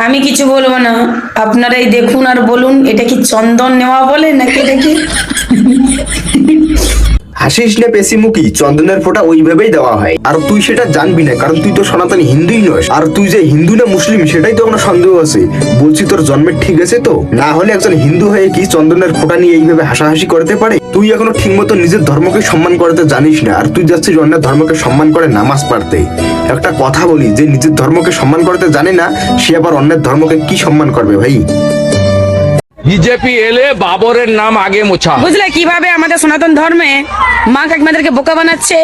আমি কিছু বলবো না, আপনারাই দেখুন আর বলুন এটা কি চন্দন নেওয়া বলে নাকি এটা কি? হাসিস নে পেশিমুখী, চন্দনের ফোঁটা ওইভাবেই দেওয়া হয়। আর তুই সেটা জানবি না, কারণ তুই তো সনাতনী হিন্দুই নস। আর তুই যে হিন্দু না মুসলিম সেটাই তো কোনো সন্দেহ আছে। বলছি তোর জন্মের ঠিক আছে তো? না হলে একজন হিন্দু হয়ে কি চন্দনের ফোঁটা নিয়ে এইভাবে হাসাহাসি করতে পারে? তুই এখনো ঠিক মতো নিজের ধর্মকে সম্মান করতে জানিস না, আর তুই যাচ্ছিস অন্যের ধর্মকে সম্মান করে নামাজ পড়তে। একটা কথা বলি, যে নিজের ধর্মকে সম্মান করতে জানে না সে আবার অন্যের ধর্মকে কি সম্মান করবে ভাই? বিজেপি এলে বাবরের নাম আগে মোছা। বুঝলে কিভাবে আমাদের সনাতন ধর্মে মা কাকিমাদেরকে বোকা বানাচ্ছে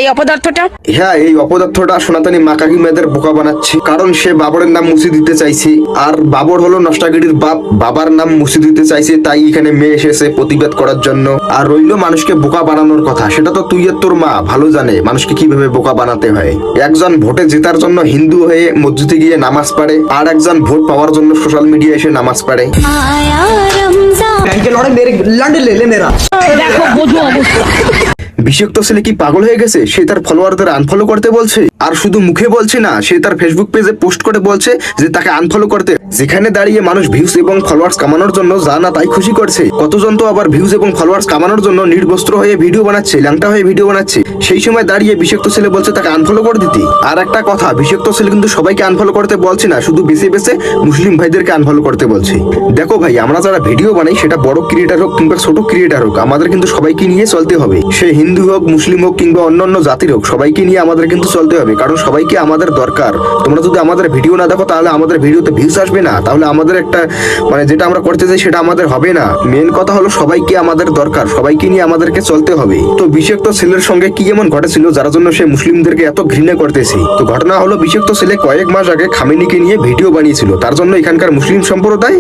এই অপদার্থটা? হ্যাঁ, এই অপদার্থটা সনাতনী মা কাকিমাদের বোকা বানাচ্ছে, কারণ সে বাবরের নাম মুছে দিতে চাইছে। আর বাবর হলো নষ্টাগিরির বাপ, বাবার নাম মুছে দিতে চাইছে, তাই এখানে মেয়ে এসেছে প্রতিবাদ করার জন্য। আর রইলো মানুষকে বোকা বানানোর কথা, সেটা তো তুই আর তোর মা ভালো জানে মানুষকে কিভাবে বোকা বানাতে হয়। একজন ভোটে জেতার জন্য হিন্দু হয়ে মসজিদে গিয়ে নামাজ পড়ে, আর একজন ভোট পাওয়ার জন্য সোশ্যাল মিডিয়া এসে নামাজ পড়ে। বিষাক্ত ছেলে কি পাগল হয়ে গেছে? সে তার ফলোয়ারদের আনফলো করতে বলছে, আর শুধু মুখে বলছে না, সে তার ফেসবুক পেজে পোস্ট করে বলছে যে তাকে আনফলো করতে। যেখানে দাঁড়িয়ে মানুষ ভিউজ এবং ফলোয়ার্স কামানোর জন্য যা না তাই খুশি করছে, কতজন তো আবার ভিউজ এবং ফলোয়ার্স কামানোর জন্য নির্বস্ত্র হয়ে ভিডিও বানাচ্ছে, ল্যাংটা হয়ে ভিডিও বানাচ্ছে। সেই সময় দাঁড়িয়ে বিষাক্ত ছেলে বলছে তাকে আনফলো করে দিতে। আর একটা কথা, বিষাক্ত ছেলে কিন্তু সবাইকে আনফলো করতে বলছে না, শুধু বেছে বেছে মুসলিম ভাইদেরকে আনফলো করতে বলছে। দেখো ভাই, আমরা যারা ভিডিও বানাই, সেটা বড় ক্রিয়েটার হোক কিংবা ছোট ক্রিয়েটার হোক, আমাদের কিন্তু সবাইকে নিয়ে চলতে হবে। সে হিন্দু হোক, মুসলিম হোক কিংবা অন্যান্য জাতির হোক, সবাইকে নিয়ে আমাদের কিন্তু চলতে হবে, কারণ সবাইকে আমাদের দরকার। তোমরা যদি আমাদের ভিডিও না দেখো তাহলে আমাদের ভিডিওতে ভিউজ আসবে না, তাহলে আমাদের একটা যেটা আমরা করতে চাই সেটা আমাদের হবে না। মেন কথা হলো সবাইকে আমাদের দরকার, সবাইকে নিয়ে আমাদেরকে চলতে হবে। তো বিষাক্ত ছেলের সঙ্গে কি এমন ঘটেছিল যার জন্য সে মুসলিমদেরকে এত ঘৃণা করতেছে? তো ঘটনা হলো, বিষাক্ত ছেলে কয়েক মাস আগে খামেনিকে নিয়ে ভিডিও বানিয়েছিল, তার জন্য এখানকার মুসলিম সম্প্রদায়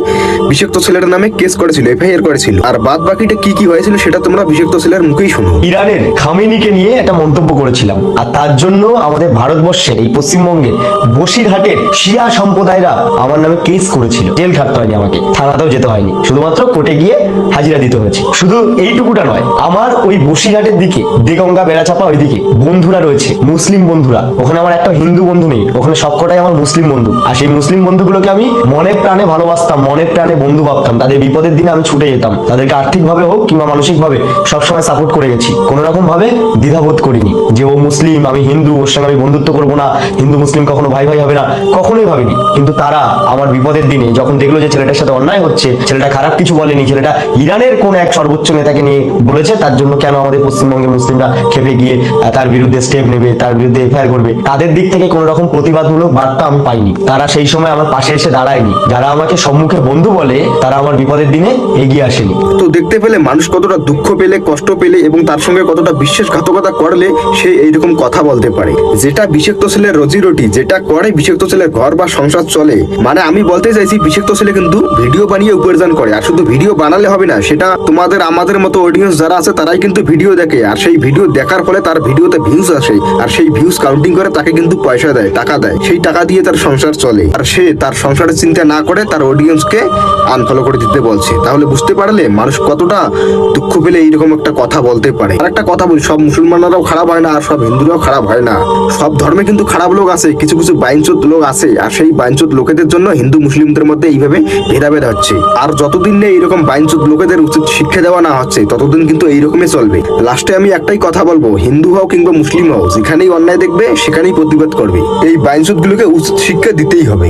বিষাক্ত ছেলের নামে কেস করেছিল, এফআইআর করেছিল। আর বাদ বাকিটা কি কি হয়েছিল সেটা তোমরা বিষাক্ত ছেলের মুখেই শুনো। ইরানের খামেনিকে নিয়ে একটা মন্তব্য করেছিলাম, আর তার জন্য আমাদের ভারতবর্ষের এই পশ্চিমবঙ্গে বসিরহাটের শিয়া সম্প্রদায়রা আমার নামে কেস করেছিল। জেল খাটতে হয়নি, আমাকে থানাতেও যেতে হয়নি, শুধুমাত্র কোর্টে গিয়ে হাজিরা দিতে হয়েছে। শুধু এইটুকুটা নয়, আমার ওই বসিরহাটের দিকে দেগঙ্গা বেড়াচাপা ওইদিকে বন্ধুরা রয়েছে, মুসলিম বন্ধুরা। ওখানে আমার একটা হিন্দু বন্ধু নেই, ওখানে সবকটাই আমার মুসলিম বন্ধু। আর সেই মুসলিম বন্ধুগুলোকে আমি মনে প্রাণে ভালোবাসতাম, মনে প্রাণে বন্ধু ভাবতাম। তাদের বিপদের দিনে আমি ছুটে যেতাম, তাদেরকে আর্থিকভাবে হোক কিংবা মানসিকভাবে সবসময় সাপোর্ট করে গেছি। কোনো রকম ভাবে দ্বিধাবোধ করিনি যে ও মুসলিম আমি হিন্দু, ওর সঙ্গে আমি বন্ধুত্ব করবো না, হিন্দু মুসলিম কখনো ভাই ভাই হবে না, কখনোই ভাবিনি। কিন্তু তারা আমার বিপদের দিনে যখন দেখলো যে ছেলেটার সাথে অন্যায় হচ্ছে, ছেলেটা খারাপ কিছু বলেনি, ছেলেটা ইরানের কোন এক সর্বোচ্চ নেতাকে নিয়ে বলেছে, তার জন্য কেন আমাদের পশ্চিমবঙ্গের মুসলিমরা খেপে গিয়ে তার বিরুদ্ধে স্টেপ নেবে, তার বিরুদ্ধে এফআইআর করবে, তাদের দিক থেকে কোনো রকম প্রতিবাদমূলক বার্তা আমি পাইনি। তারা সেই সময় আমার পাশে এসে দাঁড়ায়নি। যারা আমাকে সম্মুখে বন্ধু বলে, তারা আমার বিপদের দিনে এগিয়ে আসেনি। তো দেখতে পেলে মানুষ কতটা দুঃখ পেলে, কষ্ট পেলে এবং তার সঙ্গে কতটা বিশ্বাসঘাতকতা করলে সে এইরকম কথা বলতে পারে। যেটা বিষাক্ত ছেলের রোজি রুটি, যেটা করে বিষাক্ত ছেলের ঘর বা সংসার চলে। আমি বলতে চাইছি, বিষাক্ত ছেলে কিন্তু ভিডিও বানিয়ে উপার্জন করে। আর শুধু ভিডিও বানালে হবে না, সেটা তোমাদের আমাদের মতো অডিয়েন্স যারা আছে তারাই কিন্তু ভিডিও দেখে, আর সেই ভিডিও দেখার ফলে তার ভিডিওতে ভিউজ আসে, আর সেই ভিউজ কাউন্টিং করে তাকে কিন্তু পয়সা দেয়, টাকা দেয়। সেই টাকা দিয়ে তার সংসার চলে, আর সে তার সংসারের চিন্তা না করে তার অডিয়েন্সকে আনফলো করে দিতে বলছে। তাহলে বুঝতে পারলে মানুষ কতটা দুঃখ পেলে এইরকম একটা কথা বলতে পারে। আর একটা কথা বলি, সব মুসলমানরাও খারাপ হয় না, আর সব হিন্দুরাও খারাপ হয় না। সব ধর্মে কিন্তু খারাপ লোক আছে, কিছু কিছু বাইনচোদ লোক আছে, আর সেই বাইনচোদ লোকেদের জন্য হিন্দু মুসলিমদের মধ্যে এইভাবে ভেদাভেদ হচ্ছে। আর যতদিন না এইরকম বাইনচোদ লোকেদের উচিত শিক্ষা দেওয়া না হচ্ছে, ততদিন কিন্তু এইরকমই চলবে। লাস্টে আমি একটাই কথা বলবো, হিন্দু হও কিংবা মুসলিম হও, যেখানেই অন্যায় দেখবে সেখানেই প্রতিবাদ করবে। এই বাইনচোদ গুলোকে উচিত শিক্ষা দিতেই হবে।